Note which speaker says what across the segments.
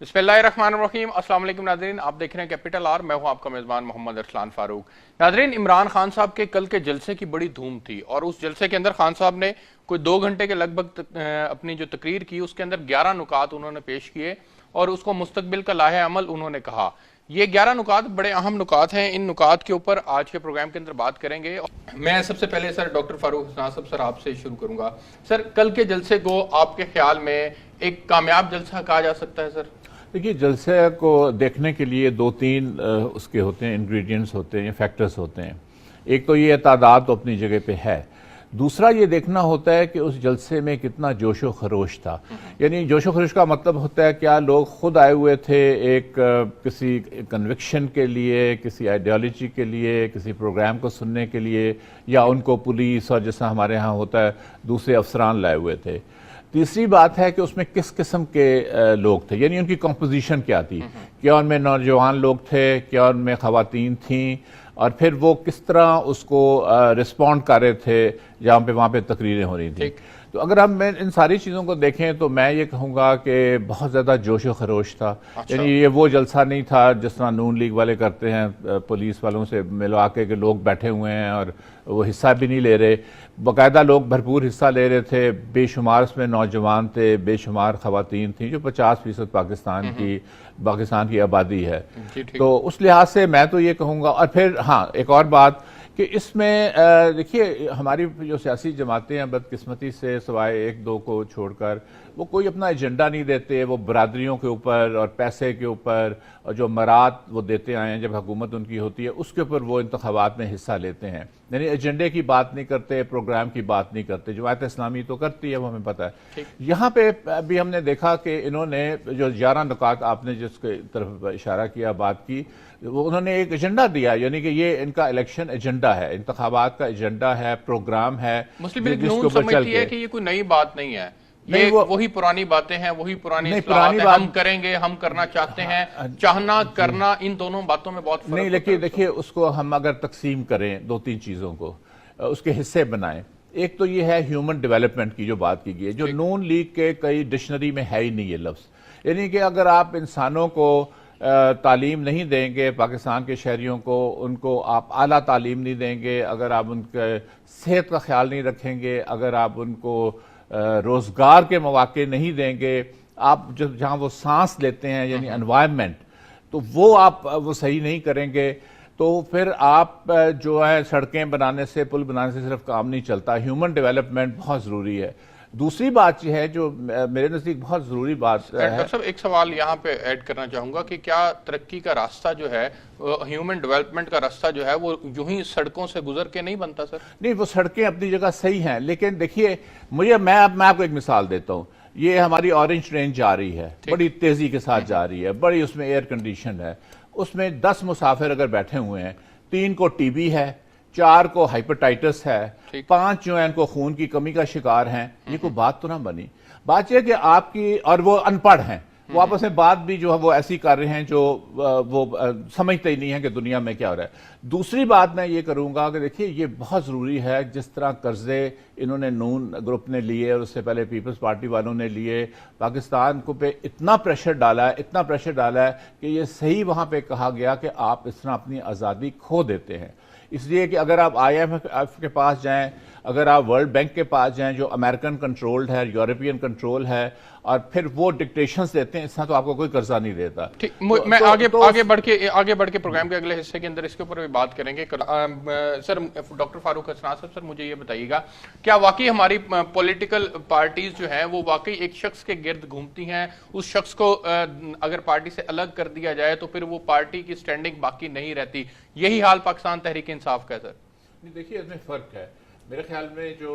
Speaker 1: बिस्मिल्लाहिर्रहमानिर्रहीम। अस्सलाम वालेकुम नाज़रीन, आप देख रहे हैं कैपिटल आर। मैं हूं आपका मेज़बान मोहम्मद अरसलान फारूक। नाज़रीन, इमरान खान साहब के कल के जलसे की बड़ी धूम थी और उस जलसे के अंदर खान साहब ने कोई 2 घंटे के लगभग अपनी जो तकरीर की उसके अंदर 11 नुकात उन्होंने पेश किए और उसको मुस्तकबिल का लाहे अमल उन्होंने कहा। ये 11 नुकात बड़े अहम नुकात हैं। इन नुकात के ऊपर आज के प्रोग्राम के अंदर बात करेंगे। मैं सबसे पहले सर डॉक्टर फारूक हसनान साहब सर आपसे शुरू करूंगा। सर, कल के जलसे को आपके ख्याल में एक कामयाब जलसा कहा जा सकता है? सर
Speaker 2: देखिए, जलसे को देखने के लिए दो तीन उसके होते हैं, इंग्रेडिएंट्स होते हैं, फैक्टर्स होते हैं। एक तो ये तादाद तो अपनी जगह पे है, दूसरा ये देखना होता है कि उस जलसे में कितना जोशो खरोश था। यानी जोशो खरोश का मतलब होता है क्या लोग खुद आए हुए थे एक किसी कन्विक्शन के लिए, किसी आइडियोलॉजी के लिए, किसी प्रोग्राम को सुनने के लिए, या उनको पुलिस और जैसा हमारे यहाँ होता है दूसरे अफसरान लाए हुए थे। तीसरी बात है कि उसमें किस किस्म के लोग थे, यानी उनकी कंपोजिशन क्या थी। क्या उनमें नौजवान लोग थे, क्या उनमें खवातीन थीं, और फिर वो किस तरह उसको रिस्पॉन्ड कर रहे थे जहाँ पे वहाँ पे तकरीरें हो रही थी। तो अगर हम इन सारी चीज़ों को देखें तो मैं ये कहूँगा कि बहुत ज़्यादा जोशो खरोश था।
Speaker 1: अच्छा।
Speaker 2: यानी ये वो जलसा नहीं था जिस तरह नून लीग वाले करते हैं, पुलिस वालों से मिलवा के लोग बैठे हुए हैं और वो हिस्सा भी नहीं ले रहे। बाकायदा लोग भरपूर हिस्सा ले रहे थे, बेशुमार उसमें नौजवान थे, बेशुमार खवातीन थी, जो 50% पाकिस्तान की आबादी है। तो उस लिहाज से मैं तो ये कहूँगा। और फिर हाँ, एक और बात कि इसमें देखिए, हमारी जो सियासी जमातें हैं बदकिस्मती से सिवाय एक दो को छोड़कर वो कोई अपना एजेंडा नहीं देते। वो बरादरियों के ऊपर और पैसे के ऊपर और जो मरात वो देते आए हैं जब हुकूमत उनकी होती है उसके ऊपर वो इंतखाबात में हिस्सा लेते हैं। यानी एजेंडे की बात नहीं करते, प्रोग्राम की बात नहीं करते। जमात इस्लामी तो करती है, वो हमें पता है। यहाँ पे भी हमने देखा कि इन्होंने जो 11 नुकात आपने जिसके तरफ इशारा किया, बात की, वो उन्होंने एक एजेंडा दिया, यानी कि ये इनका इलेक्शन एजेंडा है, इंतखाबात का एजेंडा है, प्रोग्राम है।
Speaker 1: मुस्लिम लीग नून समझती है कि ये कोई नई बात नहीं है, ये वही पुरानी बातें हैं, वही पुरानी बात हम करेंगे, हम करना चाहते हैं। चाहना करना, इन दोनों बातों में बहुत फर्क
Speaker 2: नहीं। लेकिन देखिए, उसको हम अगर तकसीम करें दो तीन चीज़ों को, उसके हिस्से बनाएं। एक तो ये है ह्यूमन डेवलपमेंट की जो बात की गई है, जो नून लीग के कई डिक्शनरी में है ही नहीं ये लफ्ज़। यानी कि अगर आप इंसानों को तालीम नहीं देंगे, पाकिस्तान के शहरियों को, उनको आप आला तालीम नहीं देंगे, अगर आप उनके सेहत का ख्याल नहीं रखेंगे, अगर आप उनको रोज़गार के मौके नहीं देंगे, आप जब जहाँ वो सांस लेते हैं यानी एनवायरनमेंट, तो वो आप वो सही नहीं करेंगे, तो फिर आप जो है सड़कें बनाने से, पुल बनाने से सिर्फ काम नहीं चलता। ह्यूमन डेवलपमेंट बहुत ज़रूरी है। दूसरी बात यह है जो मेरे नज़दीक बहुत ज़रूरी बात है।
Speaker 1: डॉक्टर साहब, एक सवाल यहाँ पे ऐड करना चाहूँगा कि क्या तरक्की का रास्ता जो है, ह्यूमन डेवलपमेंट का रास्ता जो है, वो यूं ही सड़कों से गुजर के नहीं बनता? सर
Speaker 2: नहीं, वो सड़कें अपनी जगह सही हैं, लेकिन देखिए मैं आपको एक मिसाल देता हूँ। ये हमारी ऑरेंज ट्रेन जा रही है, बड़ी तेज़ी के साथ जा रही है, बड़ी उसमें एयर कंडीशन है। उसमें 10 मुसाफिर अगर बैठे हुए हैं, 3 को टीबी है, 4 को हाइपेटाइटिस है, 5 जो है इनको खून की कमी का शिकार हैं। ये कोई बात तो ना बनी। बात यह कि आपकी, और वो अनपढ़ हैं, वो आपस में बात भी जो है वो ऐसी कर रहे हैं जो वो समझते ही नहीं है कि दुनिया में क्या हो रहा है। दूसरी बात मैं ये करूंगा कि देखिए, ये बहुत ज़रूरी है, जिस तरह कर्जे इन्होंने नून ग्रुप ने लिए और उससे पहले पीपल्स पार्टी वालों ने लिए, पाकिस्तान को पे इतना प्रेशर डाला है, इतना प्रेशर डाला है कि ये सही वहाँ पे कहा गया कि आप इस तरह अपनी आज़ादी खो देते हैं। इसलिए कि अगर आप IMF के पास जाएं, अगर आप वर्ल्ड बैंक के पास जाएं जो अमेरिकन कंट्रोल्ड है, यूरोपियन कंट्रोल है, और फिर वो डिक्टेशंस देते हैं, इस तरह तो आपको कोई कर्जा नहीं देता।
Speaker 1: ठीक, मैं आगे बढ़ के प्रोग्राम के अगले हिस्से के अंदर इसके ऊपर भी बात करेंगे। सर डॉक्टर फारूक हसनान साहब, सर मुझे ये बताइएगा, क्या वाकई हमारी पॉलिटिकल पार्टीज जो है वो वाकई एक शख्स के गिर्द घूमती हैं? उस शख्स को अगर पार्टी से अलग कर दिया जाए तो फिर वो पार्टी की स्टैंडिंग बाकी नहीं रहती। यही हाल पाकिस्तान तहरीक इंसाफ का है? सर
Speaker 2: देखिए, इसमें फर्क है मेरे ख्याल में। जो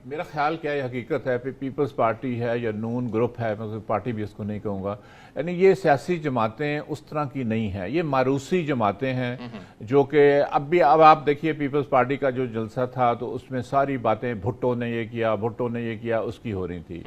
Speaker 2: मेरा ख्याल क्या है, हकीकत है, पीपल्स पार्टी है या नून ग्रुप है, मैं पार्टी भी इसको नहीं कहूँगा, यानी ये सियासी जमातें उस तरह की नहीं हैं। ये मारूसी जमातें हैं जो कि अब आप देखिए, पीपल्स पार्टी का जो जलसा था तो उसमें सारी बातें भुट्टो ने ये किया, भुट्टो ने ये किया, उसकी हो रही थी।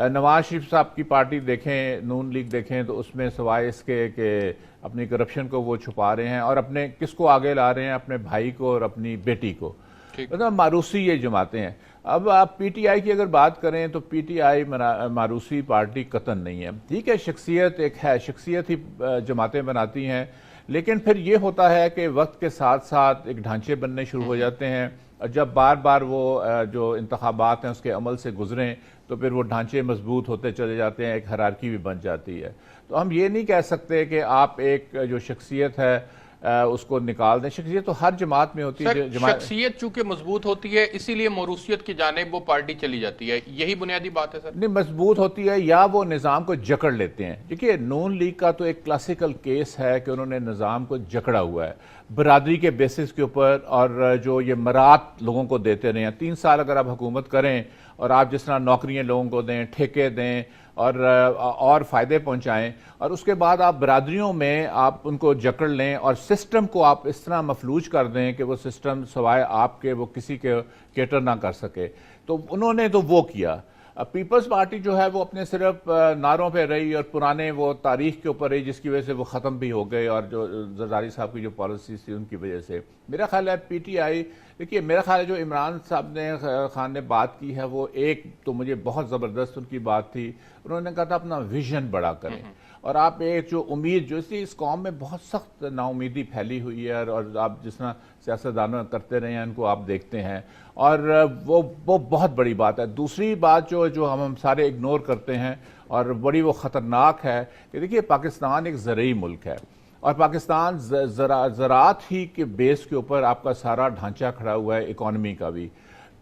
Speaker 2: नवाज शरीफ साहब की पार्टी देखें, नून लीग देखें, तो उसमें सवाए इसके कि अपनी करप्शन को वो छुपा रहे हैं और अपने किसको आगे ला रहे हैं, अपने भाई को और अपनी बेटी को। मतलब मारूसी ये जमातें हैं। अब आप पीटीआई की अगर बात करें तो पीटीआई मारूसी पार्टी कतन नहीं है। ठीक है, शख्सियत एक है, शख्सियत ही जमातें बनाती हैं, लेकिन फिर ये होता है कि वक्त के साथ साथ एक ढांचे बनने शुरू हो जाते हैं, और जब बार बार वो जो इंतखाबात हैं उसके अमल से गुजरें तो फिर वो ढांचे मजबूत होते चले जाते हैं, एक हायरार्की भी बन जाती है। तो हम ये नहीं कह सकते कि आप एक जो शख्सियत है उसको निकाल दें। शख्सियत तो हर जमात में होती है।
Speaker 1: शख्सियत चूंकि मजबूत होती है इसीलिए मौरूसियत की जानिब वो पार्टी चली जाती है, यही बुनियादी बात है सर?
Speaker 2: नहीं, मजबूत होती है या वो निज़ाम को जकड़ लेते हैं। देखिए, नून लीग का तो एक क्लासिकल केस है कि उन्होंने निज़ाम को जकड़ा हुआ है बरादरी के बेसिस के ऊपर, और जो ये मरात लोगों को देते रहे हैं 3 साल अगर आप हुकूमत करें और आप जिस तरह नौकरियां लोगों को दें, ठेके दें और फ़ायदे पहुंचाएं, और उसके बाद आप बरादरियों में आप उनको जकड़ लें और सिस्टम को आप इस तरह मफलूज कर दें कि वो सिस्टम सवाए आपके वो किसी के केटर ना कर सके, तो उन्होंने तो वो किया। पीपल्स पार्टी जो है वो अपने सिर्फ नारों पे रही और पुराने वो तारीख के ऊपर रही, जिसकी वजह से वो ख़त्म भी हो गए, और जो जरदारी साहब की जो पॉलिसीज थी उनकी वजह से। मेरा ख्याल है पीटीआई, देखिए मेरा ख्याल है जो इमरान साहब ने खान ने बात की है वो एक तो मुझे बहुत ज़बरदस्त उनकी बात थी। उन्होंने कहा था अपना विजन बड़ा करें, और आप एक जो उम्मीद जो इस कौम में बहुत सख्त नाउमीदी फैली हुई है, और आप जिस तरह सियासतदानों करते रहे हैं उनको आप देखते हैं, और वो बहुत बड़ी बात है। दूसरी बात जो हम सारे इग्नोर करते हैं और बड़ी वो ख़तरनाक है कि देखिए पाकिस्तान एक ज़रूरी मुल्क है, और पाकिस्तान ज़राअत ही के बेस के ऊपर आपका सारा ढांचा खड़ा हुआ है, इकॉनमी का भी।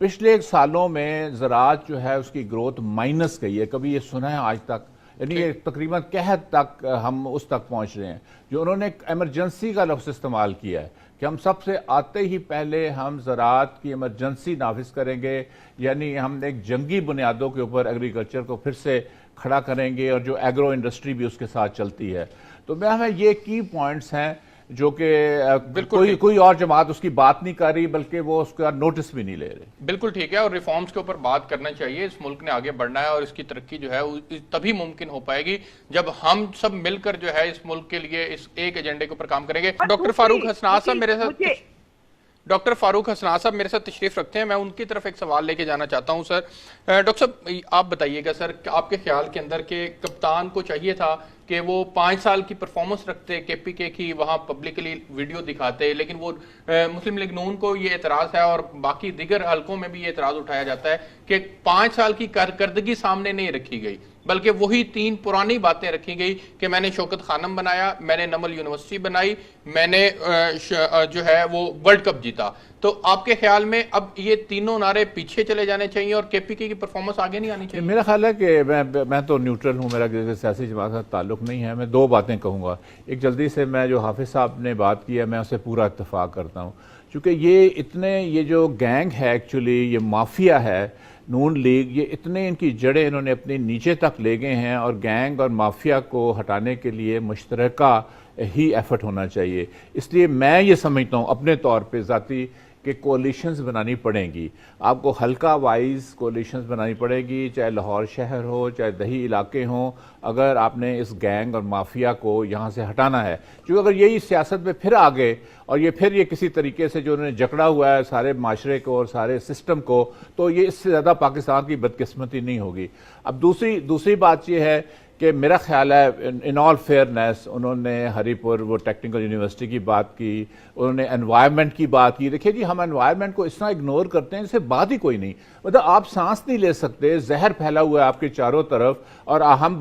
Speaker 2: पिछले सालों में ज़राअत जो है उसकी ग्रोथ माइनस गई है, कभी ये सुना है आज तक? यानी ये तकरीबन कहत तक हम उस तक पहुंच रहे हैं। जो उन्होंने एमरजेंसी का लफ्ज़ इस्तेमाल किया है कि हम सबसे आते ही पहले हम ज़राअत की एमरजेंसी नाफिज करेंगे, यानी हम एक जंगी बुनियादों के ऊपर एग्रीकल्चर को फिर से खड़ा करेंगे, और जो एग्रो इंडस्ट्री भी उसके साथ चलती है। तो मैं हमें ये की पॉइंट्स हैं जो कि कोई और जमात उसकी बात नहीं कर रही, बल्कि वो उसका नोटिस भी नहीं ले रहे।
Speaker 1: बिल्कुल ठीक है, और रिफॉर्म्स के ऊपर बात करना चाहिए। इस मुल्क ने आगे बढ़ना है और इसकी तरक्की जो है तभी मुमकिन हो पाएगी जब हम सब मिलकर जो है इस मुल्क के लिए इइस एक एजेंडे के ऊपर काम करेंगे। डॉक्टर फारूक हसनास साहब मेरे साथ तशरीफ रखते हैं, मैं उनकी तरफ एक सवाल लेके जाना चाहता हूं। सर, डॉक्टर साहब आप बताइएगा सर, आपके ख्याल के अंदर के कप्तान को चाहिए था कि वो 5 साल की परफॉर्मेंस रखते केपीके की, वहां पब्लिकली वीडियो दिखाते, लेकिन वो मुस्लिम लीग नून को ये एतराज है और बाकी दिगर हलकों में भी ये एतराज उठाया जाता है कि 5 साल की कारकर्दगी सामने नहीं रखी गई, बल्कि वही 3 पुरानी बातें रखी गई कि मैंने शौकत खानम बनाया, मैंने नमल यूनिवर्सिटी बनाई, मैंने जो है वो वर्ल्ड कप जीता। तो आपके ख्याल में अब ये तीनों नारे पीछे चले जाने चाहिए और केपीके की परफॉर्मेंस आगे नहीं आनी चाहिए?
Speaker 2: मेरा ख्याल है कि मैं तो न्यूट्रल हूँ, मेरा किसी सियासी जमात का ताल्लुक नहीं है। मैं 2 बातें कहूँगा। एक, जल्दी से मैं जो हाफिज साहब ने बात की है मैं उससे पूरा इत्तेफाक करता हूँ, क्योंकि ये जो गैंग है, एक्चुअली ये माफिया है नून लीग, ये इतने इनकी जड़ें इन्होंने अपने नीचे तक ले गए हैं, और गैंग और माफिया को हटाने के लिए मुश्तरका ही एफर्ट होना चाहिए। इसलिए मैं ये समझता हूँ अपने तौर पे ज़ाती कि कोalitions बनानी पड़ेंगी, आपको हल्का वाइज कोalitions बनानी पड़ेगी, चाहे लाहौर शहर हो, चाहे दही इलाके हों, अगर आपने इस गैंग और माफिया को यहाँ से हटाना है। क्योंकि अगर यही सियासत में फिर आ गए और ये किसी तरीके से जो उन्होंने जकड़ा हुआ है सारे माशरे को और सारे सिस्टम को, तो ये इससे ज़्यादा पाकिस्तान की बदकिस्मती नहीं होगी। अब दूसरी बात ये है कि मेरा ख्याल है इन ऑल फेयरनेस उन्होंने हरीपुर वो टेक्निकल यूनिवर्सिटी की बात की, उन्होंने एनवायरनमेंट की बात की। देखिए जी, हम एनवायरनमेंट को इस तरह इग्नोर करते हैं जैसे बात ही कोई नहीं, मतलब आप सांस नहीं ले सकते, जहर फैला हुआ है आपके चारों तरफ, और हम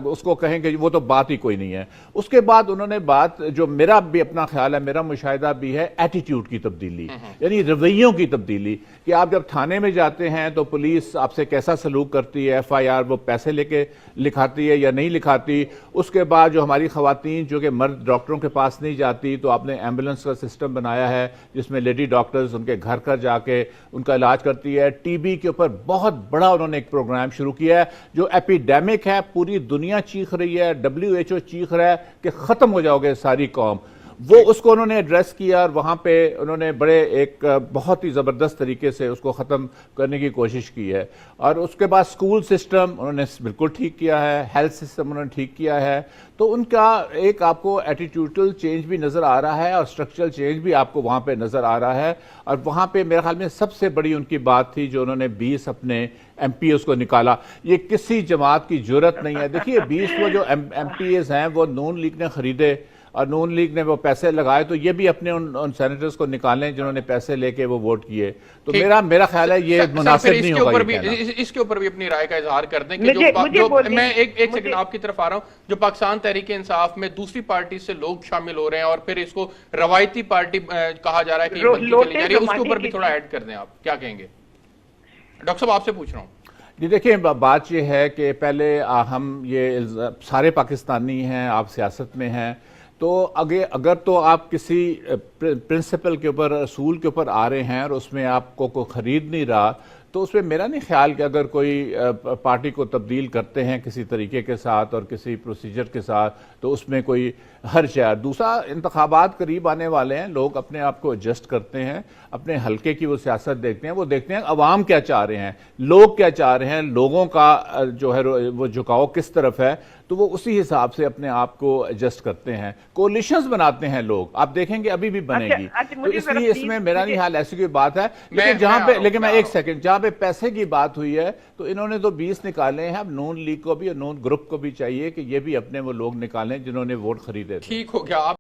Speaker 2: उसको कहें कि वो तो बात ही कोई नहीं है। उसके बाद उन्होंने बात, जो मेरा भी अपना ख्याल है, मेरा मुशाहिदा भी है, एटीट्यूड की तब्दीली, यानी रवैयों की तब्दीली, कि आप जब थाने में जाते हैं तो पुलिस आपसे कैसा सलूक करती है, FIR वो पैसे लेके लिखाती है या नहीं लिखाती। उसके बाद जो हमारी खवातीन जो कि मर्द डॉक्टरों के पास नहीं जाती, तो आपने एम्बुलेंस का सिस्टम बनाया है जिसमें लेडी डॉक्टर्स उनके घर घर जाके उनका इलाज करती है। TB के ऊपर बहुत बड़ा उन्होंने एक प्रोग्राम शुरू किया है, जो एपिडेमिक है, पूरी दुनिया चीख रही है, WHO चीख रहा है कि खत्म हो जाओगे सारी कौम। वो उसको उन्होंने एड्रेस किया और वहां पे उन्होंने बड़े एक बहुत ही ज़बरदस्त तरीके से उसको ख़त्म करने की कोशिश की है। और उसके बाद स्कूल सिस्टम उन्होंने बिल्कुल ठीक किया है, हेल्थ सिस्टम उन्होंने ठीक किया है। तो उनका एक आपको एटीट्यूडल चेंज भी नज़र आ रहा है और स्ट्रक्चरल चेंज भी आपको वहाँ पे नज़र आ रहा है। और वहाँ पे मेरे ख्याल में सबसे बड़ी उनकी बात थी जो उन्होंने 20 अपने MPs को निकाला। ये किसी जमात की जरूरत नहीं है। देखिए 20 वो जो MPs हैं वो नून लीग ने खरीदे और नून लीग ने वो पैसे लगाए, तो ये भी अपने उन सेनेटर्स को निकालें जिन्होंने पैसे लेके वो वोट किए। तो मेरा ख्याल है ये मुनासिब नहीं होगा।
Speaker 1: इसके ऊपर भी अपनी राय का इजहार कर दें कि जो मैं एक सेकंड आपकी तरफ आ रहा हूं, जो पाकिस्तान तहरीक इंसाफ में दूसरी पार्टी से लोग शामिल हो रहे हैं और फिर इसको रवायती पार्टी कहा जा रहा है कि ये बनती चली जा रही है, उसके ऊपर भी थोड़ा ऐड कर दें। आप क्या कहेंगे? डॉक्टर साहब आपसे पूछ रहा हूँ।
Speaker 2: जी देखिए, बात यह है कि पहले हम ये सारे पाकिस्तानी हैं, आप सियासत में हैं, तो अगर तो आप किसी प्रिंसिपल के ऊपर, असूल के ऊपर आ रहे हैं और उसमें आपको कोई खरीद नहीं रहा, तो उसमें मेरा नहीं ख्याल कि अगर कोई पार्टी को तब्दील करते हैं किसी तरीके के साथ और किसी प्रोसीजर के साथ, तो उसमें कोई हर्ज है। दूसरा, इंतखाबात करीब आने वाले हैं, लोग अपने आप को एडजस्ट करते हैं, अपने हल्के की वो सियासत देखते हैं, वो देखते हैं अवाम क्या चाह रहे हैं, लोग क्या चाह रहे हैं, लोगों का जो है वो झुकाव किस तरफ है, तो वो उसी हिसाब से अपने आप को एडजस्ट करते हैं। कोलिशंस बनाते हैं लोग, आप देखेंगे अभी भी बनेगी। तो इसलिए इसमें मेरा नहीं हाल ऐसी कोई बात है। लेकिन मैं एक सेकंड, जहां पे पैसे की बात हुई है तो इन्होंने तो 20 निकाले हैं। अब नून लीग को भी और नून ग्रुप को भी चाहिए कि ये भी अपने वो लोग निकालें जिन्होंने वोट खरीदे।
Speaker 1: ठीक हो गया। आप